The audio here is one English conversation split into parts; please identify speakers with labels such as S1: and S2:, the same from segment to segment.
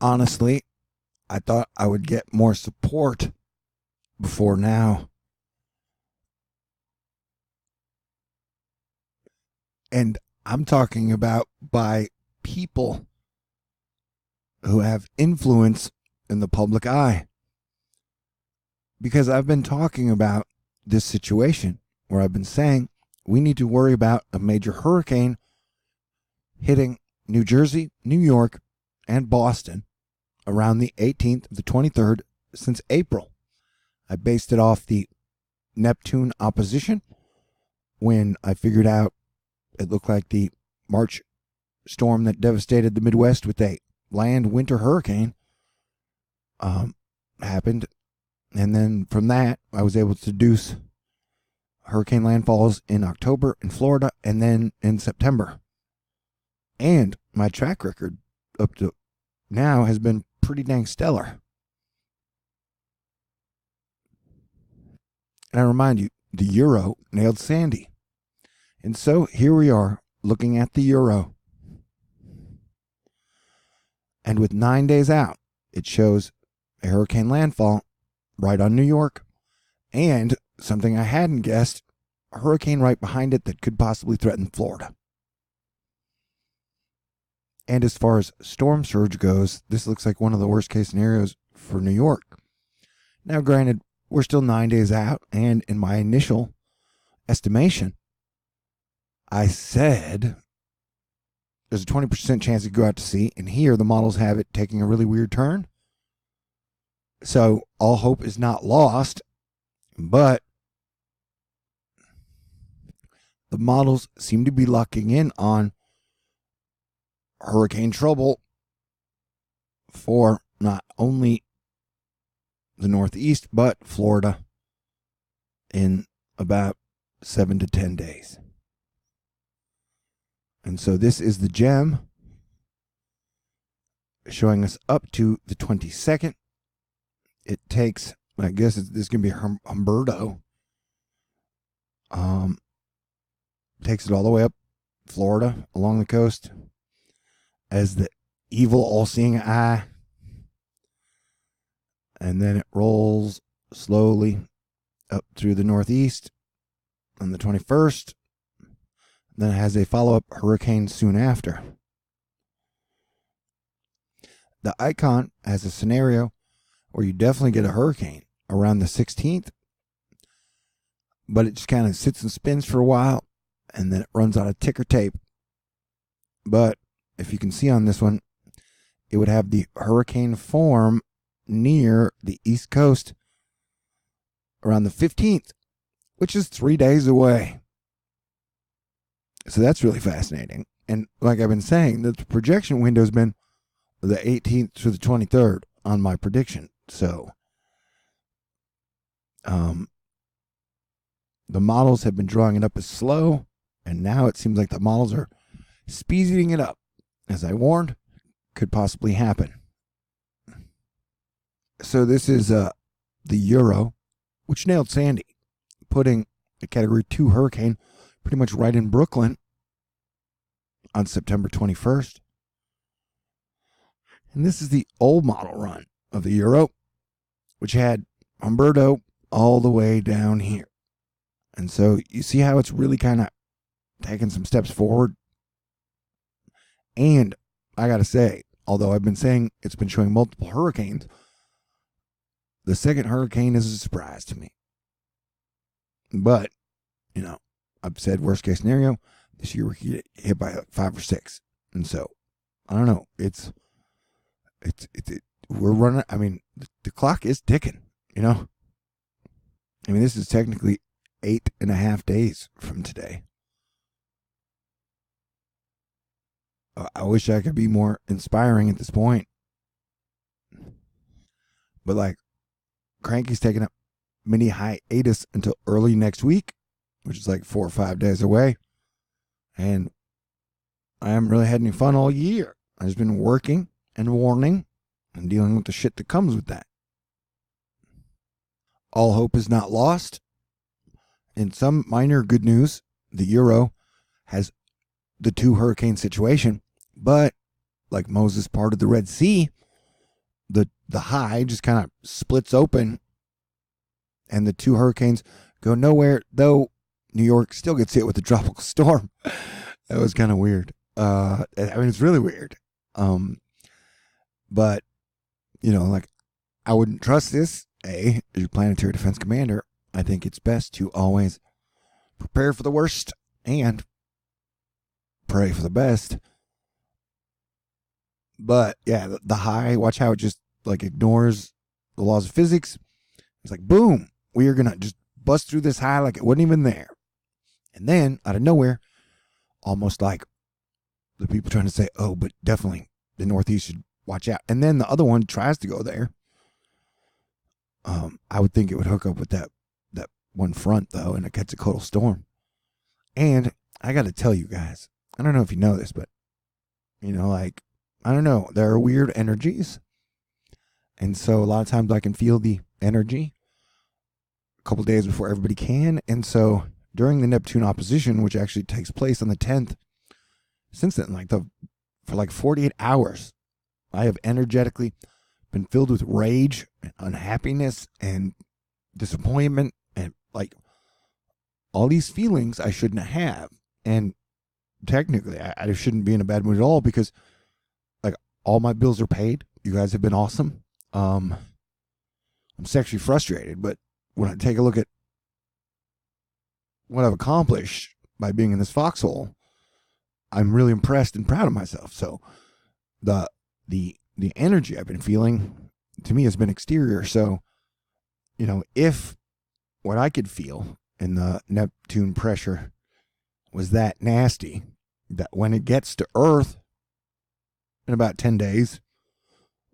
S1: honestly, I thought I would get more support before now. And I'm talking about by people who have influence in the public eye. Because I've been talking about this situation where I've been saying we need to worry about a major hurricane hitting New Jersey, New York, and Boston around the 18th to the 23rd since April. I based it off the Neptune opposition when I figured out it looked like the March storm that devastated the Midwest with a land winter hurricane happened. And then from that, I was able to deduce hurricane landfalls in October in Florida and then in September. And my track record up to now has been pretty dang stellar. And I remind you, the euro nailed Sandy. And so here we are looking at the euro. And with 9 days out, it shows a hurricane landfall right on New York. And something I hadn't guessed, a hurricane right behind it that could possibly threaten Florida. And as far as storm surge goes, this looks like one of the worst case scenarios for New York. Now, granted, we're still 9 days out, and in my initial estimation, I said there's a 20% chance it could go out to sea, and here the models have it taking a really weird turn. So all hope is not lost, but the models seem to be locking in on hurricane trouble for not only the Northeast, but Florida in about 7 to 10 days. And so this is the gem showing us up to the 22nd. It takes, I guess this is going to be Humberto. Takes it all the way up Florida along the coast as the evil all-seeing eye. And then it rolls slowly up through the Northeast on the 21st. Then it has a follow-up hurricane soon after. The icon has a scenario where you definitely get a hurricane around the 16th, but it just kind of sits and spins for a while, and then it runs out of ticker tape. But if you can see on this one, it would have the hurricane form near the East Coast around the 15th, which is 3 days away. So that's really fascinating. And like I've been saying, the projection window has been the 18th to the 23rd on my prediction. So the models have been drawing it up as slow, and now it seems like the models are speeding it up. As I warned, could possibly happen. So this is the euro, which nailed Sandy, putting a Category 2 hurricane pretty much right in Brooklyn on September 21st. And this is the old model run of the euro, which had Humberto all the way down here. And so you see how it's really kind of taking some steps forward. And I got to say, although I've been saying it's been showing multiple hurricanes, the second hurricane is a surprise to me. But, you know, I've said worst case scenario, this year we could get hit by like 5 or 6. And so, I don't know. We're running, I mean, the clock is ticking, you know. I mean, this is technically 8.5 days from today. I wish I could be more inspiring at this point. But like, Cranky's taking a mini hiatus until early next week, which is like 4 or 5 days away. And I haven't really had any fun all year. I've just been working and warning and dealing with the shit that comes with that. All hope is not lost. In some minor good news, the euro has the 2 hurricane situation, but like Moses parted the Red Sea, the high just kind of splits open, and the two hurricanes go nowhere. Though New York still gets hit with a tropical storm. That was kind of weird. I mean, it's really weird. But like, I wouldn't trust this. As your planetary defense commander, I think it's best to always prepare for the worst and pray for the best. But yeah, the high, watch how it just like ignores the laws of physics. It's like, boom, we are going to just bust through this high like it wasn't even there. And then out of nowhere, almost like the people trying to say, oh, but definitely the Northeast should watch out. And then the other one tries to go there. I would think it would hook up with that one front, though, and it gets a total storm. And I got to tell you guys, I don't know if you know this, but, like, I don't know, there are weird energies. And so a lot of times I can feel the energy a couple days before everybody can. And so during the Neptune opposition, which actually takes place on the 10th, since then, for like 48 hours, I have energetically been filled with rage and unhappiness and disappointment and like all these feelings I shouldn't have. And technically, I shouldn't be in a bad mood at all because like all my bills are paid. You guys have been awesome. I'm sexually frustrated, but when I take a look at what I've accomplished by being in this foxhole, I'm really impressed and proud of myself. So the energy I've been feeling to me has been exterior. So, if what I could feel in the Neptune pressure was that nasty, that when it gets to Earth in about 10 days,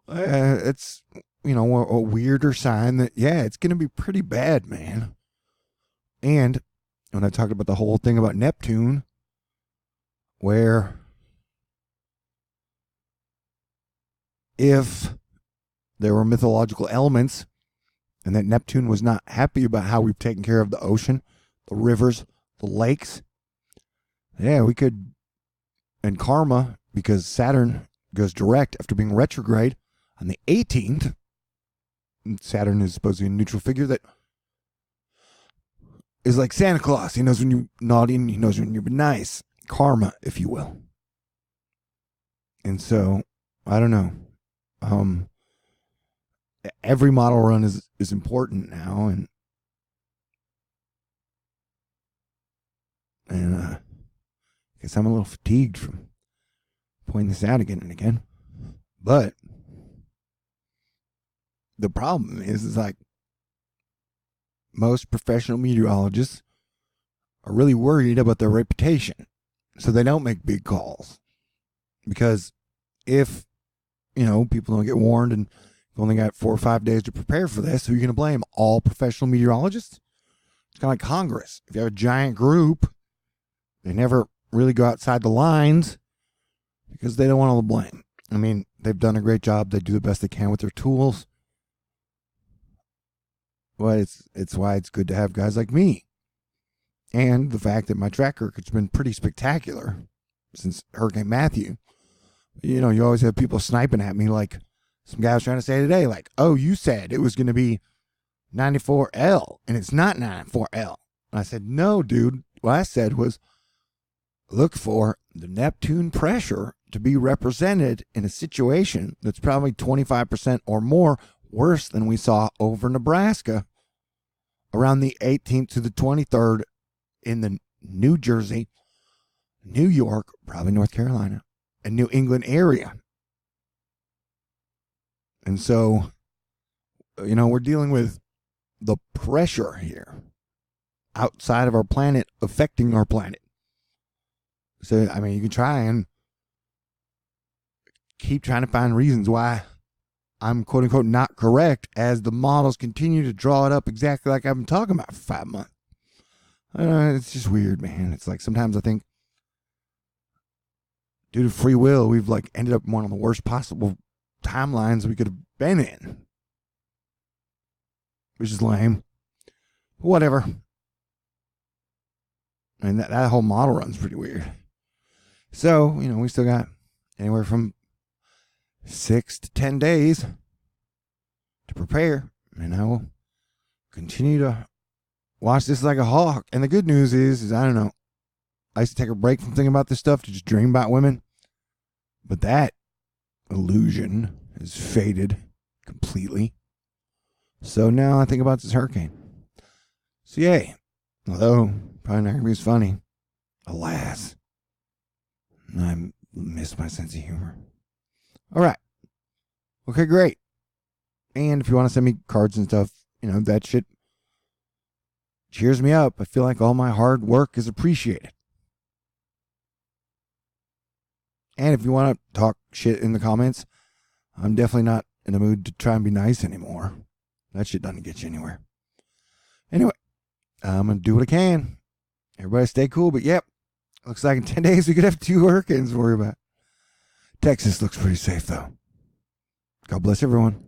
S1: it's, a weirder sign that, yeah, it's going to be pretty bad, man. And when I talked about the whole thing about Neptune, where if there were mythological elements and that Neptune was not happy about how we've taken care of the ocean, the rivers, the lakes, yeah, we could, and karma, because Saturn goes direct after being retrograde on the 18th. Saturn is supposed to be a neutral figure that is like Santa Claus. He knows when you're naughty and he knows when you're nice. Karma, if you will. And so, I don't know. Every model run is important now, and I guess I'm a little fatigued from pointing this out again and again. But the problem is like most professional meteorologists are really worried about their reputation, so they don't make big calls. Because if people don't get warned and you've only got 4 or 5 days to prepare for this, who are you going to blame? All professional meteorologists? It's kind of like Congress. If you have a giant group, they never really go outside the lines because they don't want all the blame. I mean, they've done a great job. They do the best they can with their tools. But it's why it's good to have guys like me. And the fact that my track record's been pretty spectacular since Hurricane Matthew. You always have people sniping at me like some guy was trying to say today, like, oh, you said it was going to be 94L, and it's not 94L. And I said, no, dude. What I said was, look for the Neptune pressure to be represented in a situation that's probably 25% or more worse than we saw over Nebraska around the 18th to the 23rd in the New Jersey, New York, probably North Carolina, and New England area. And so, we're dealing with the pressure here outside of our planet affecting our planet. So, I mean, you can try and keep trying to find reasons why I'm quote unquote not correct as the models continue to draw it up exactly like I've been talking about for 5 months. It's just weird, man. It's like sometimes I think due to free will, we've like ended up in one of the worst possible timelines we could have been in, which is lame. But whatever. And that whole model run's pretty weird. So, we still got anywhere from 6 to 10 days to prepare, and I will continue to watch this like a hawk. And the good news is I don't know, I used to take a break from thinking about this stuff to just dream about women, but that illusion has faded completely. So now I think about this hurricane. So yay. Although probably not going to be as funny. Alas. I miss my sense of humor. All right. Okay, great. And if you want to send me cards and stuff, that shit cheers me up. I feel like all my hard work is appreciated. And if you want to talk shit in the comments, I'm definitely not in the mood to try and be nice anymore. That shit doesn't get you anywhere. Anyway, I'm going to do what I can. Everybody stay cool, but yep. Looks like in 10 days we could have 2 hurricanes to worry about. Texas looks pretty safe, though. God bless everyone.